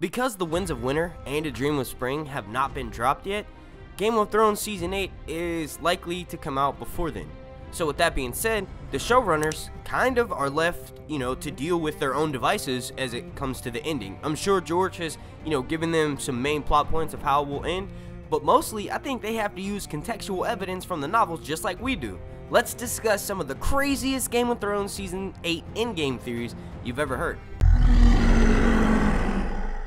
Because the Winds of Winter and A Dream of Spring have not been dropped yet, Game of Thrones Season 8 is likely to come out before then. So with that being said, the showrunners kind of are left, to deal with their own devices as it comes to the ending. I'm sure George has, given them some main plot points of how it will end, but mostly I think they have to use contextual evidence from the novels just like we do. Let's discuss some of the craziest Game of Thrones Season 8 in-game theories you've ever heard.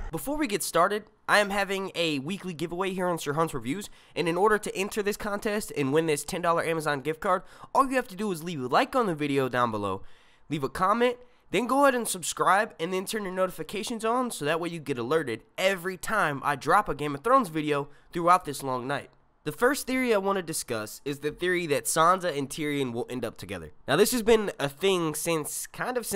Before we get started, I am having a weekly giveaway here on Sir Hunt's Reviews, and in order to enter this contest and win this $10 Amazon gift card, all you have to do is leave a like on the video down below, leave a comment, then go ahead and subscribe, and then turn your notifications on so that way you get alerted every time I drop a Game of Thrones video throughout this long night. The first theory I want to discuss is the theory that Sansa and Tyrion will end up together. Now this has been a thing since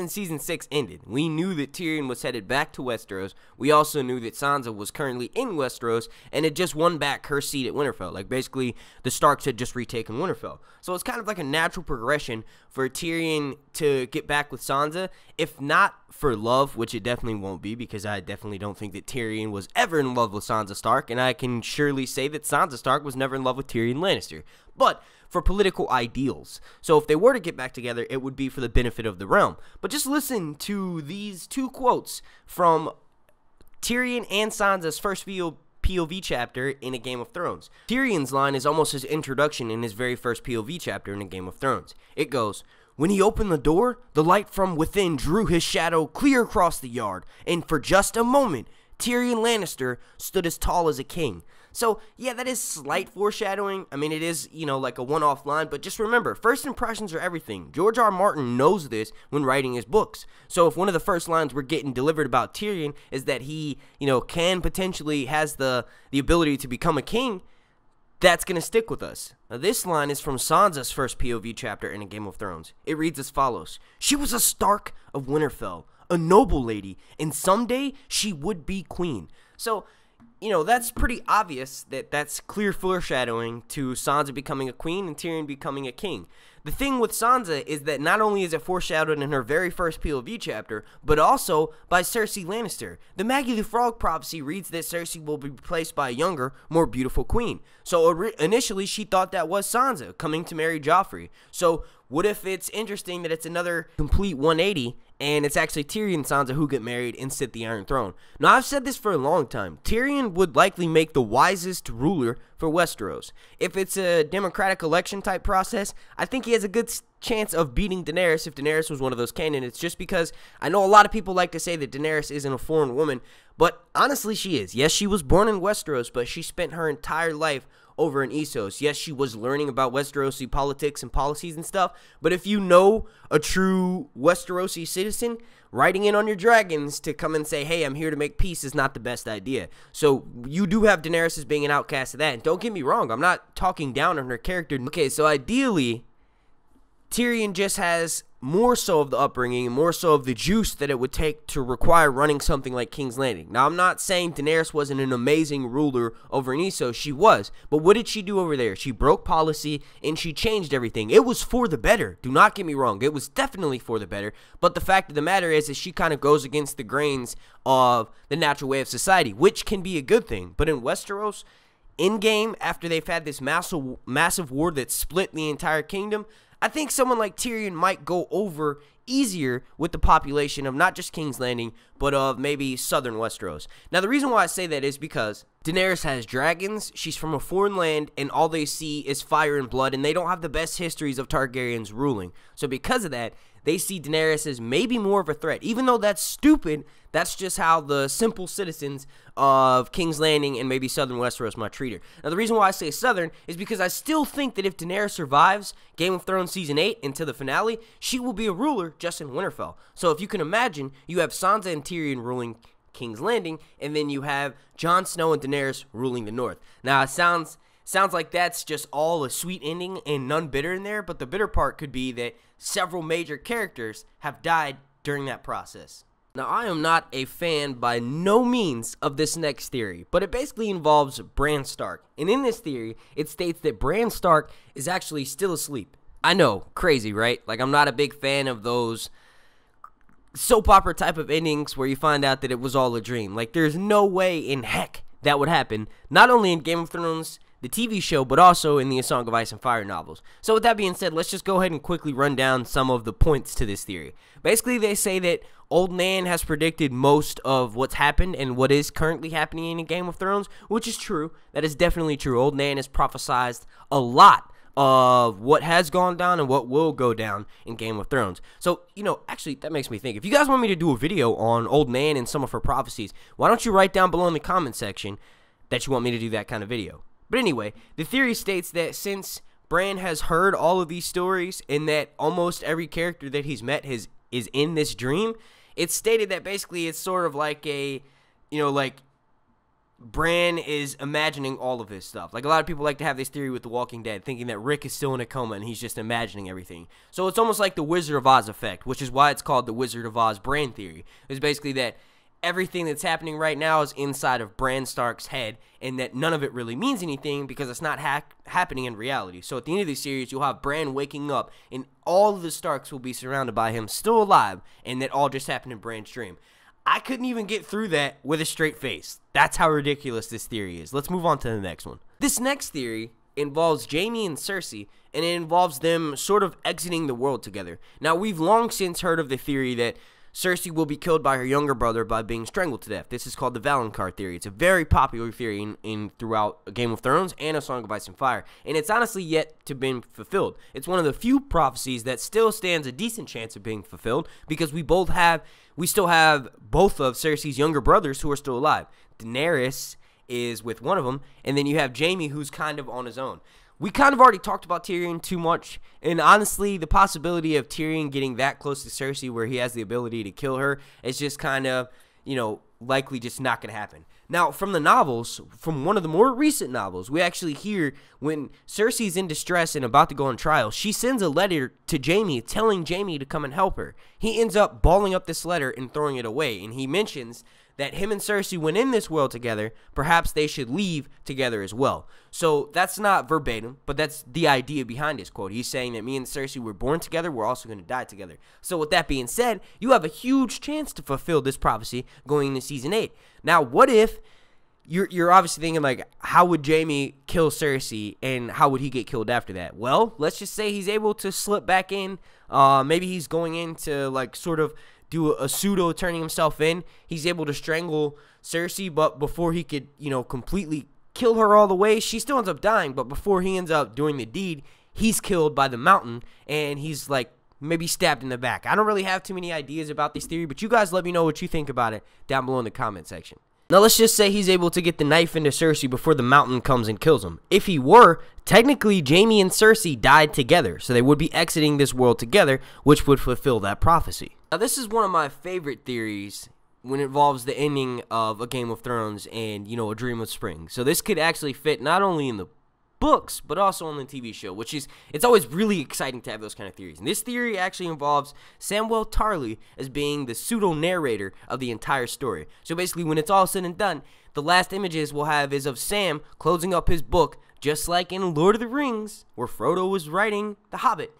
Season 6 ended. We knew that Tyrion was headed back to Westeros. We also knew that Sansa was currently in Westeros and had just won back her seat at Winterfell. Like basically the Starks had just retaken Winterfell. So it's kind of like a natural progression for Tyrion to get back with Sansa, if not for love, which it definitely won't be, because I definitely don't think that Tyrion was ever in love with Sansa Stark, and I can surely say that Sansa Stark was never in love with Tyrion Lannister. But for political ideals. So if they were to get back together, it would be for the benefit of the realm. But just listen to these two quotes from Tyrion and Sansa's first POV chapter in A Game of Thrones. Tyrion's line is almost his introduction in his very first POV chapter in A Game of Thrones. It goes, "When he opened the door, the light from within drew his shadow clear across the yard, and for just a moment, Tyrion Lannister stood as tall as a king." So, yeah, that is slight foreshadowing. I mean, it is, like a one-off line, but just remember, first impressions are everything. George R. R. Martin knows this when writing his books. So if one of the first lines we're getting delivered about Tyrion is that he, can potentially has the ability to become a king, that's going to stick with us. Now, this line is from Sansa's first POV chapter in A Game of Thrones. It reads as follows: "She was a Stark of Winterfell, a noble lady, and someday she would be queen." So, that's pretty obvious that that's clear foreshadowing to Sansa becoming a queen and Tyrion becoming a king. The thing with Sansa is that not only is it foreshadowed in her very first POV chapter, but also by Cersei Lannister. The Maggie the Frog prophecy reads that Cersei will be replaced by a younger, more beautiful queen. So initially she thought that was Sansa coming to marry Joffrey. So what if it's interesting that it's another complete 180 and it's actually Tyrion and Sansa who get married and sit the Iron Throne? Now, I've said this for a long time. Tyrion would likely make the wisest ruler for Westeros. If it's a democratic election type process, I think he has a good chance of beating Daenerys if Daenerys was one of those candidates, just because I know a lot of people like to say that Daenerys isn't a foreign woman, but honestly she is. Yes, she was born in Westeros, but she spent her entire life over in Essos. Yes, she was learning about Westerosi politics and policies and stuff, but if you know a true Westerosi citizen, riding in on your dragons to come and say, "Hey, I'm here to make peace," is not the best idea. So you do have Daenerys as being an outcast of that, and don't get me wrong, I'm not talking down on her character. Okay, so ideally, Tyrion just has more so of the upbringing and more so of the juice that it would take to require running something like King's Landing. Now, I'm not saying Daenerys wasn't an amazing ruler over in Essos. She was. But what did she do over there? She broke policy and she changed everything. It was for the better. Do not get me wrong. It was definitely for the better. But the fact of the matter is she kind of goes against the grains of the natural way of society, which can be a good thing. But in Westeros, in-game, after they've had this massive war that split the entire kingdom, I think someone like Tyrion might go over easier with the population of not just King's Landing, but of maybe southern Westeros. Now, the reason why I say that is because Daenerys has dragons, she's from a foreign land, and all they see is fire and blood, and they don't have the best histories of Targaryens ruling. So because of that, they see Daenerys as maybe more of a threat. Even though that's stupid, that's just how the simple citizens of King's Landing and maybe southern Westeros might treat her. Now, the reason why I say southern is because I still think that if Daenerys survives Game of Thrones Season 8 into the finale, she will be a ruler just in Winterfell. So if you can imagine, you have Sansa and Tyrion ruling King's Landing, and then you have Jon Snow and Daenerys ruling the North. Now, it sounds like that's just all a sweet ending and none bitter in there, but the bitter part could be that several major characters have died during that process. Now, I am not a fan by no means of this next theory, but it basically involves Bran Stark. And in this theory, it states that Bran Stark is actually still asleep. I know, crazy, right? Like, I'm not a big fan of those soap opera type of endings where you find out that it was all a dream. Like, there's no way in heck that would happen, not only in Game of Thrones, the TV show, but also in the A Song of Ice and Fire novels. So with that being said, let's just go ahead and quickly run down some of the points to this theory. Basically, they say that Old Nan has predicted most of what's happened and what is currently happening in Game of Thrones, which is true. That is definitely true. Old Nan has prophesized a lot of what has gone down and what will go down in Game of Thrones. So, actually, that makes me think. If you guys want me to do a video on Old Nan and some of her prophecies, why don't you write down below in the comment section that you want me to do that kind of video? But anyway, the theory states that since Bran has heard all of these stories and that almost every character that he's met is in this dream, it's stated that basically it's sort of like a, like Bran is imagining all of this stuff. Like, a lot of people like to have this theory with The Walking Dead, thinking that Rick is still in a coma and he's just imagining everything. So it's almost like the Wizard of Oz effect, which is why it's called the Wizard of Oz Bran theory. It's basically that everything that's happening right now is inside of Bran Stark's head, and that none of it really means anything because it's not happening in reality. So at the end of the series, you'll have Bran waking up, and all of the Starks will be surrounded by him, still alive, and that all just happened in Bran's dream. I couldn't even get through that with a straight face. That's how ridiculous this theory is. Let's move on to the next one. This next theory involves Jaime and Cersei, and it involves them sort of exiting the world together. Now, we've long since heard of the theory that Cersei will be killed by her younger brother by being strangled to death. This is called the Valonqar theory. It's a very popular theory in throughout Game of Thrones and A Song of Ice and Fire, and it's honestly yet to be fulfilled. It's one of the few prophecies that still stands a decent chance of being fulfilled because we still have both of Cersei's younger brothers who are still alive. Daenerys is with one of them, and then you have Jaime, who's kind of on his own. We kind of already talked about Tyrion too much, and honestly, the possibility of Tyrion getting that close to Cersei where he has the ability to kill her is just kind of, likely just not going to happen. Now, from the novels, from one of the more recent novels, we actually hear when Cersei's in distress and about to go on trial, she sends a letter to Jaime telling Jaime to come and help her. He ends up balling up this letter and throwing it away, and he mentions that him and Cersei went in this world together, perhaps they should leave together as well. So that's not verbatim, but that's the idea behind his quote. He's saying that me and Cersei were born together, we're also going to die together. So with that being said, you have a huge chance to fulfill this prophecy going into Season 8. Now, what if you're obviously thinking, like, how would Jaime kill Cersei and how would he get killed after that? Well, let's just say he's able to slip back in. Maybe he's going in to, like, sort of do a pseudo turning himself in. He's able to strangle Cersei, but before he could, completely kill her all the way, she still ends up dying, but before he ends up doing the deed, he's killed by the mountain, and he's, like, maybe stabbed in the back. I don't really have too many ideas about this theory, but you guys let me know what you think about it down below in the comment section. Now, let's just say he's able to get the knife into Cersei before the mountain comes and kills him. If he were, technically, Jaime and Cersei died together, so they would be exiting this world together, which would fulfill that prophecy. Now, this is one of my favorite theories when it involves the ending of A Game of Thrones and, A Dream of Spring. So this could actually fit not only in the books, but also on the TV show, which is, it's always really exciting to have those kind of theories. And this theory actually involves Samwell Tarly as being the pseudo-narrator of the entire story. So basically, when it's all said and done, the last images we'll have is of Sam closing up his book, just like in Lord of the Rings, where Frodo was writing The Hobbit,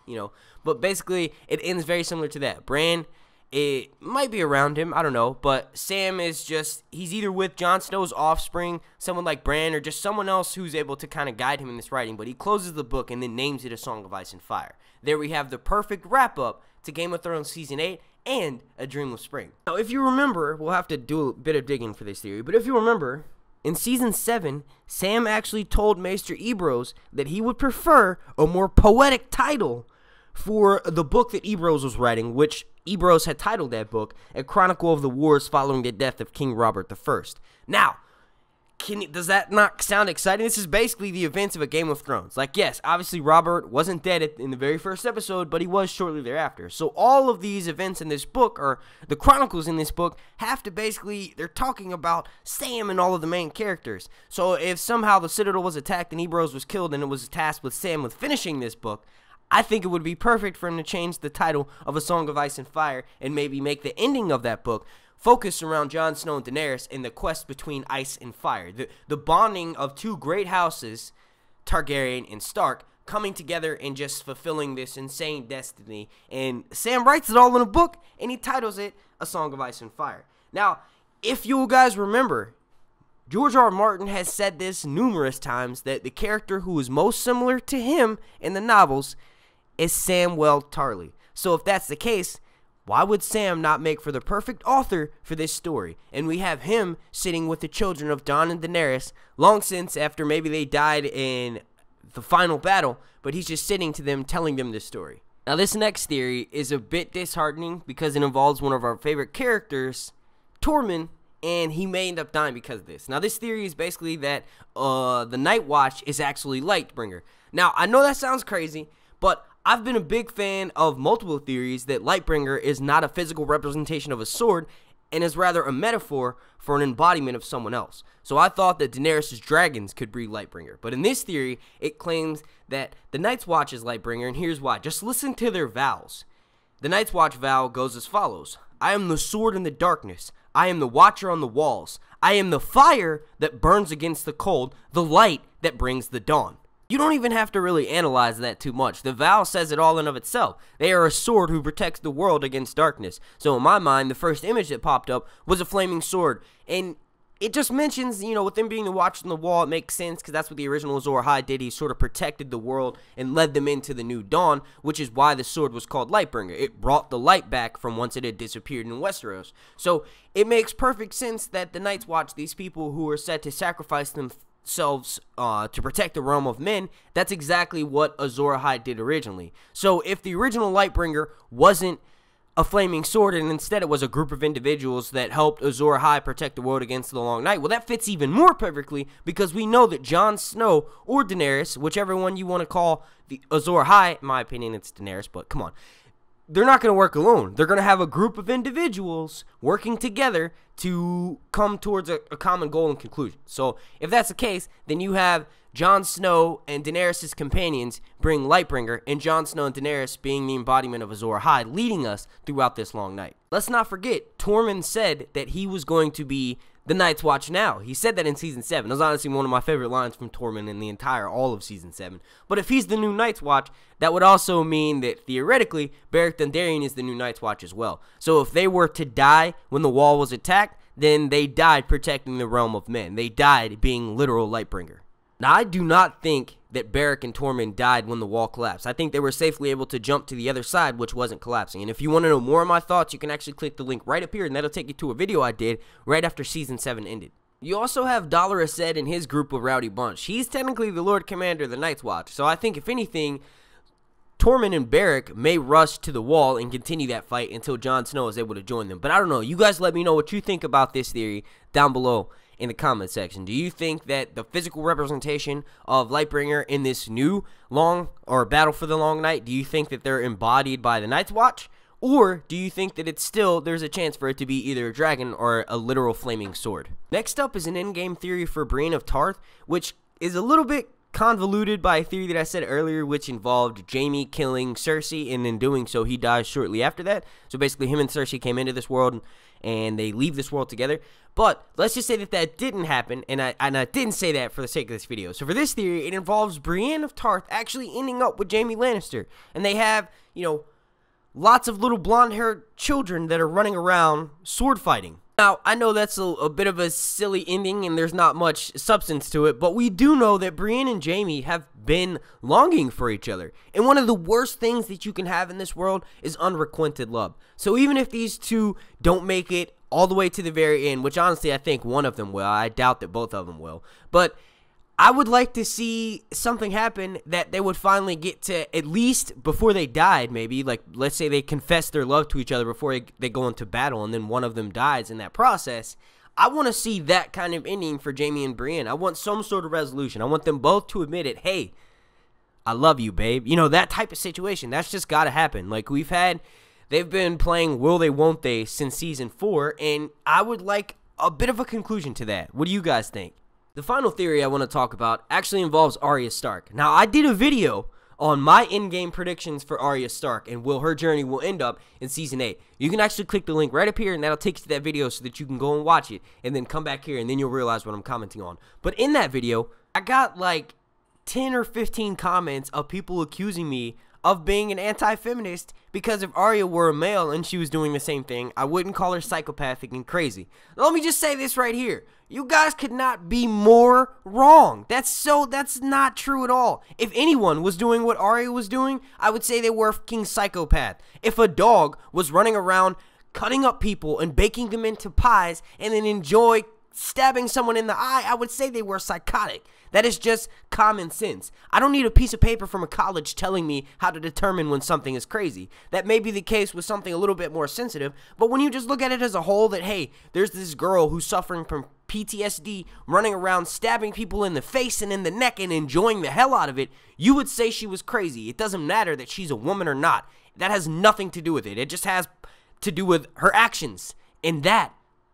But basically, it ends very similar to that. Bran, it might be around him, I don't know, but Sam is just, he's either with Jon Snow's offspring, someone like Bran, or just someone else who's able to kind of guide him in this writing, but he closes the book and then names it A Song of Ice and Fire. There we have the perfect wrap-up to Game of Thrones Season 8 and A Dream of Spring. Now, if you remember, we'll have to do a bit of digging for this theory, but if you remember, in Season 7, Sam actually told Maester Ebrose that he would prefer a more poetic title for the book that Ebrose was writing, which Ebrose had titled that book, A Chronicle of the Wars Following the Death of King Robert I. Now, does that not sound exciting? This is basically the events of A Game of Thrones. Like, yes, obviously Robert wasn't dead in the very first episode, but he was shortly thereafter. So all of these events in this book, or the chronicles in this book, have to basically, they're talking about Sam and all of the main characters. So if somehow the Citadel was attacked and Ebrose was killed and it was tasked with Sam with finishing this book, I think it would be perfect for him to change the title of A Song of Ice and Fire and maybe make the ending of that book focus around Jon Snow and Daenerys and the quest between ice and fire. The bonding of two great houses, Targaryen and Stark, coming together and just fulfilling this insane destiny. And Sam writes it all in a book, and he titles it A Song of Ice and Fire. Now, if you guys remember, George R. R. Martin has said this numerous times, that the character who is most similar to him in the novels is Samwell Tarly. So if that's the case, why would Sam not make for the perfect author for this story? And we have him sitting with the children of Jon and Daenerys long since after maybe they died in the final battle, but he's just sitting to them telling them this story. Now this next theory is a bit disheartening because it involves one of our favorite characters, Tormund, and he may end up dying because of this. Now this theory is basically that the Night Watch is actually Lightbringer. Now I know that sounds crazy, but I've been a big fan of multiple theories that Lightbringer is not a physical representation of a sword and is rather a metaphor for an embodiment of someone else. So I thought that Daenerys' dragons could breed Lightbringer. But in this theory, it claims that the Night's Watch is Lightbringer, and here's why. Just listen to their vows. The Night's Watch vow goes as follows. I am the sword in the darkness. I am the watcher on the walls. I am the fire that burns against the cold, the light that brings the dawn. You don't even have to really analyze that too much. The vow says it all in of itself. They are a sword who protects the world against darkness. So in my mind, the first image that popped up was a flaming sword. And it just mentions, you know, with them being the watch on the wall, it makes sense because that's what the original Azor Ahai did. He sort of protected the world and led them into the new dawn, which is why the sword was called Lightbringer. It brought the light back from once it had disappeared in Westeros. So it makes perfect sense that the Night's Watch, these people who are said to sacrifice themselves to protect the realm of men, that's exactly what Azor Ahai did originally. So if the original Lightbringer wasn't a flaming sword and instead it was a group of individuals that helped Azor Ahai protect the world against the Long Night, well, that fits even more perfectly because we know that Jon Snow or Daenerys, whichever one you want to call the Azor Ahai, in my opinion it's Daenerys, but come on, they're not going to work alone. They're going to have a group of individuals working together to come towards a common goal and conclusion. So if that's the case, then you have Jon Snow and Daenerys' companions bring Lightbringer, and Jon Snow and Daenerys being the embodiment of Azor Ahai, leading us throughout this long night. Let's not forget, Tormund said that he was going to be the Night's Watch now. He said that in Season 7. That was honestly one of my favorite lines from Tormund in the entire all of Season 7. But if he's the new Night's Watch, that would also mean that, theoretically, Beric Dondarrion is the new Night's Watch as well. So if they were to die when the wall was attacked, then they died protecting the realm of men. They died being literal Lightbringer. Now, I do not think that Beric and Tormund died when the wall collapsed. I think they were safely able to jump to the other side, which wasn't collapsing. And if you want to know more of my thoughts, you can actually click the link right up here, and that'll take you to a video I did right after Season 7 ended. You also have Dolorous Edd and his group of rowdy bunch. He's technically the Lord Commander of the Night's Watch. So I think, if anything, Tormund and Beric may rush to the wall and continue that fight until Jon Snow is able to join them. But I don't know. You guys let me know what you think about this theory down below in the comment section. Do you think that the physical representation of Lightbringer in this new Battle for the Long Night, do you think that they're embodied by the Night's Watch? Or do you think that it's still, there's a chance for it to be either a dragon or a literal flaming sword? Next up is an in-game theory for Brienne of Tarth, which is a little bit convoluted by a theory that I said earlier, which involved Jaime killing Cersei, and in doing so, he dies shortly after that. So basically, him and Cersei came into this world, and they leave this world together. But let's just say that that didn't happen, and I didn't say that for the sake of this video. So for this theory, it involves Brienne of Tarth actually ending up with Jaime Lannister, and they have, you know, lots of little blonde-haired children that are running around sword fighting. Now, I know that's a bit of a silly ending and there's not much substance to it, but we do know that Brienne and Jaime have been longing for each other. And one of the worst things that you can have in this world is unrequited love. So even if these two don't make it all the way to the very end, which honestly I think one of them will, I doubt that both of them will, but I would like to see something happen that they would finally get to, at least before they died, maybe, like, let's say they confess their love to each other before they go into battle, and then one of them dies in that process. I want to see that kind of ending for Jaime and Brienne. I want some sort of resolution. I want them both to admit it. Hey, I love you, babe. You know, that type of situation. That's just got to happen. Like, they've been playing Will They, Won't They since Season 4, and I would like a bit of a conclusion to that. What do you guys think? The final theory I want to talk about actually involves Arya Stark. Now, I did a video on my in-game predictions for Arya Stark and her journey will end up in Season 8. You can actually click the link right up here, and that'll take you to that video so that you can go and watch it, and then come back here, and then you'll realize what I'm commenting on. But in that video, I got, like, 10 or 15 comments of people accusing me of being an anti-feminist because if Arya were a male and she was doing the same thing, I wouldn't call her psychopathic and crazy. Now, let me just say this right here. You guys could not be more wrong. That's not true at all. If anyone was doing what Arya was doing, I would say they were a fucking psychopath. If a dog was running around cutting up people and baking them into pies and then enjoy stabbing someone in the eye, I would say they were psychotic. That is just common sense. I don't need a piece of paper from a college telling me how to determine when something is crazy. That may be the case with something a little bit more sensitive, but when you just look at it as a whole, that, hey, there's this girl who's suffering from PTSD, running around stabbing people in the face and in the neck and enjoying the hell out of it, you would say she was crazy. It doesn't matter that she's a woman or not. That has nothing to do with it. It just has to do with her actions, and that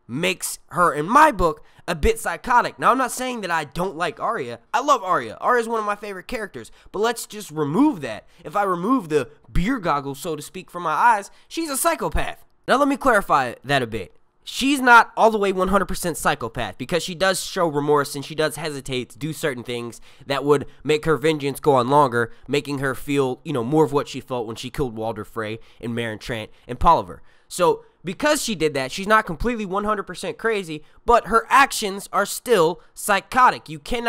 makes her, in my book, a bit psychotic. Now, I'm not saying that I don't like Arya. I love Arya. Arya is one of my favorite characters, but let's just remove that. If I remove the beer goggles, so to speak, from my eyes, she's a psychopath. Now, let me clarify that a bit. She's not all the way 100% psychopath, because she does show remorse and she does hesitate to do certain things that would make her vengeance go on longer, making her feel, more of what she felt when she killed Walder Frey and Meryn Trant and Polliver. So, because she did that, she's not completely 100% crazy, but her actions are still psychotic. You can't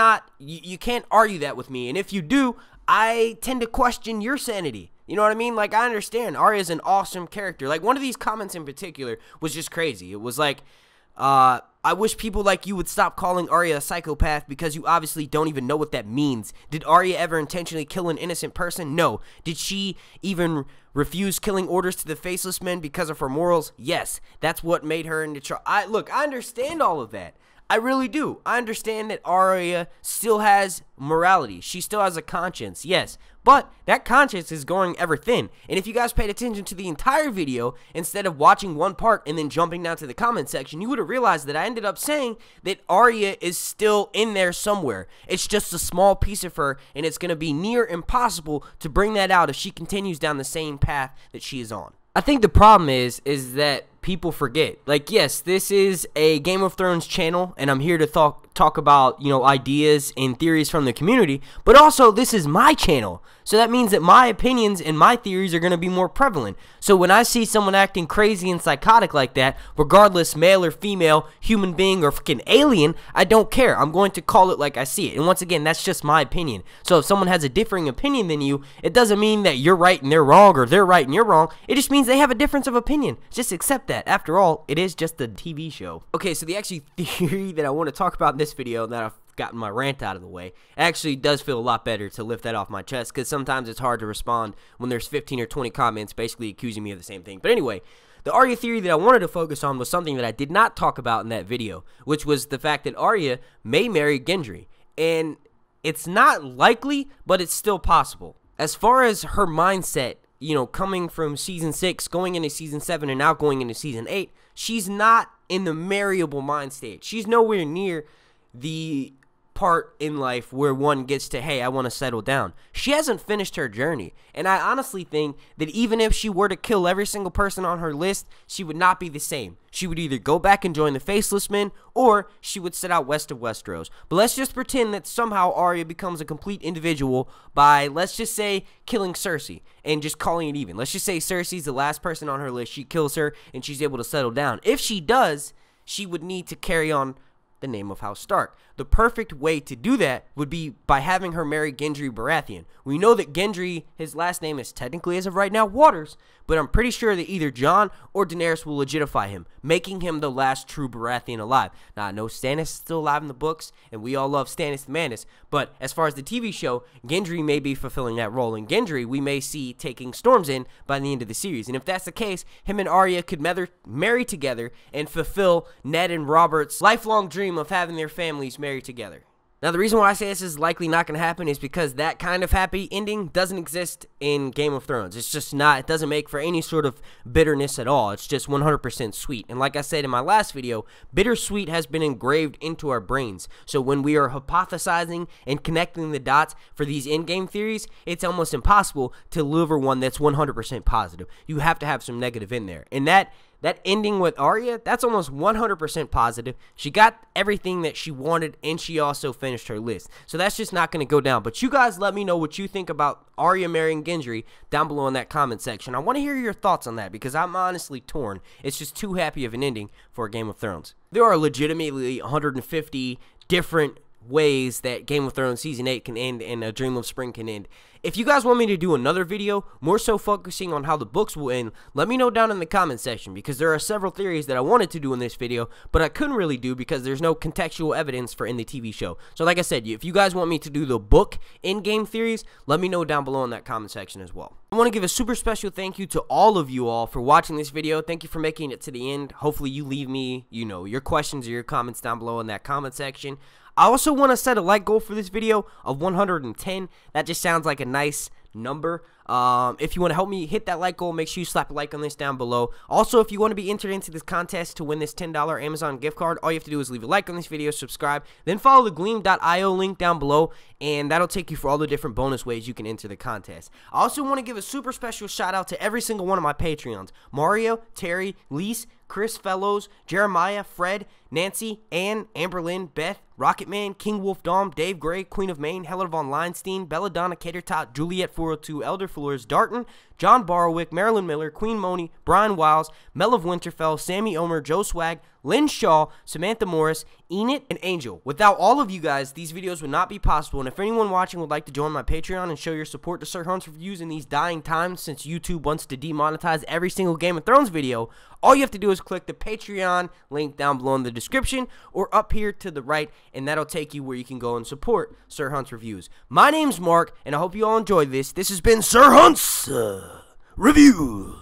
argue that with me, and if you do, I tend to question your sanity. You know what I mean? Like, I understand Arya's an awesome character. Like, one of these comments in particular was just crazy. It was like, I wish people like you would stop calling Arya a psychopath because you obviously don't even know what that means. Did Arya ever intentionally kill an innocent person? No. Did she even refuse killing orders to the Faceless Men because of her morals? Yes. That's what made her into trouble. Look, I understand all of that. I really do. I understand that Arya still has morality. She still has a conscience, yes. But that conscience is going ever thin. And if you guys paid attention to the entire video, instead of watching one part and then jumping down to the comment section, you would have realized that I ended up saying that Arya is still in there somewhere. It's just a small piece of her, and it's going to be near impossible to bring that out if she continues down the same path that she is on. I think the problem is that people forget. Like, yes, this is a Game of Thrones channel, and I'm here to talk about, ideas and theories from the community, but also this is my channel. So that means that my opinions and my theories are going to be more prevalent. So when I see someone acting crazy and psychotic like that, regardless male or female, human being or fucking alien, I don't care. I'm going to call it like I see it. And once again, that's just my opinion. So if someone has a differing opinion than you, it doesn't mean that you're right and they're wrong, or they're right and you're wrong. It just means they have a difference of opinion. Just accept that. After all, it is just a TV show. Okay, so the actual theory that I want to talk about in this video, that I've gotten my rant out of the way, actually does feel a lot better to lift that off my chest, because sometimes it's hard to respond when there's 15 or 20 comments basically accusing me of the same thing. But anyway, the Arya theory that I wanted to focus on was something that I did not talk about in that video, which was the fact that Arya may marry Gendry. And it's not likely, but it's still possible. As far as her mindset, coming from season 6, going into season 7, and now going into season 8, she's not in the marryable mind state. She's nowhere near the part in life where one gets to, hey, I want to settle down. She hasn't finished her journey, and I honestly think that even if she were to kill every single person on her list, she would not be the same. She would either go back and join the Faceless Men, or she would set out west of Westeros. But let's just pretend that somehow Arya becomes a complete individual by, let's just say, killing Cersei and just calling it even. Let's just say Cersei's the last person on her list. She kills her and she's able to settle down. If she does, she would need to carry on the name of House Stark. The perfect way to do that would be by having her marry Gendry Baratheon. We know that Gendry, his last name is technically, as of right now, Waters, but I'm pretty sure that either Jon or Daenerys will legitify him, making him the last true Baratheon alive. Now, I know Stannis is still alive in the books, and we all love Stannis the Manus, but as far as the TV show, Gendry may be fulfilling that role, and Gendry we may see taking Storm's End by the end of the series. And if that's the case, him and Arya could marry together and fulfill Ned and Robert's lifelong dream of having their families marry together. Now, the reason why I say this is likely not going to happen is because that kind of happy ending doesn't exist in Game of Thrones. It's just not. It doesn't make for any sort of bitterness at all. It's just 100% sweet. And like I said in my last video, bittersweet has been engraved into our brains. So when we are hypothesizing and connecting the dots for these in-game theories, it's almost impossible to deliver one that's 100% positive. You have to have some negative in there. And that that ending with Arya, that's almost 100% positive. She got everything that she wanted, and she also finished her list. So that's just not going to go down. But you guys let me know what you think about Arya marrying Gendry down below in that comment section. I want to hear your thoughts on that because I'm honestly torn. It's just too happy of an ending for Game of Thrones. There are legitimately 150 different ways that Game of Thrones Season 8 can end and A Dream of Spring can end. If you guys want me to do another video, more so focusing on how the books will end, let me know down in the comment section because there are several theories that I wanted to do in this video, but I couldn't really do because there's no contextual evidence for in the TV show. So like I said, if you guys want me to do the book in-game theories, let me know down below in that comment section as well. I want to give a super special thank you to all of you all for watching this video. Thank you for making it to the end. Hopefully you leave me, your questions or your comments down below in that comment section. I also want to set a like goal for this video of 110. That just sounds like a nice number. If you want to help me hit that like goal, make sure you slap a like on this down below. Also, if you want to be entered into this contest to win this $10 Amazon gift card, all you have to do is leave a like on this video, subscribe, then follow the Gleam.io link down below, and that'll take you for all the different bonus ways you can enter the contest. I also want to give a super special shout out to every single one of my Patreons: Mario, Terry, Lise, Chris Fellows, Jeremiah, Fred, Nancy, Ann, Amberlynn, Beth, Rocketman, King Wolf Dom, Dave Gray, Queen of Maine, Heller von Leinstein, Belladonna Catertot, Juliet 402, Elder Flores, Darton, John Borrowick, Marilyn Miller, Queen Moni, Brian Wiles, Mel of Winterfell, Sammy Omer, Joe Swag, Lynn Shaw, Samantha Morris, Enid, and Angel. Without all of you guys, these videos would not be possible, and if anyone watching would like to join my Patreon and show your support to Sir Hunt's Reviews in these dying times since YouTube wants to demonetize every single Game of Thrones video, all you have to do is click the Patreon link down below in the description or up here to the right, and that'll take you where you can go and support Sir Hunt's Reviews. My name's Mark, and I hope you all enjoyed this. This has been Sir Hunt's Reviews.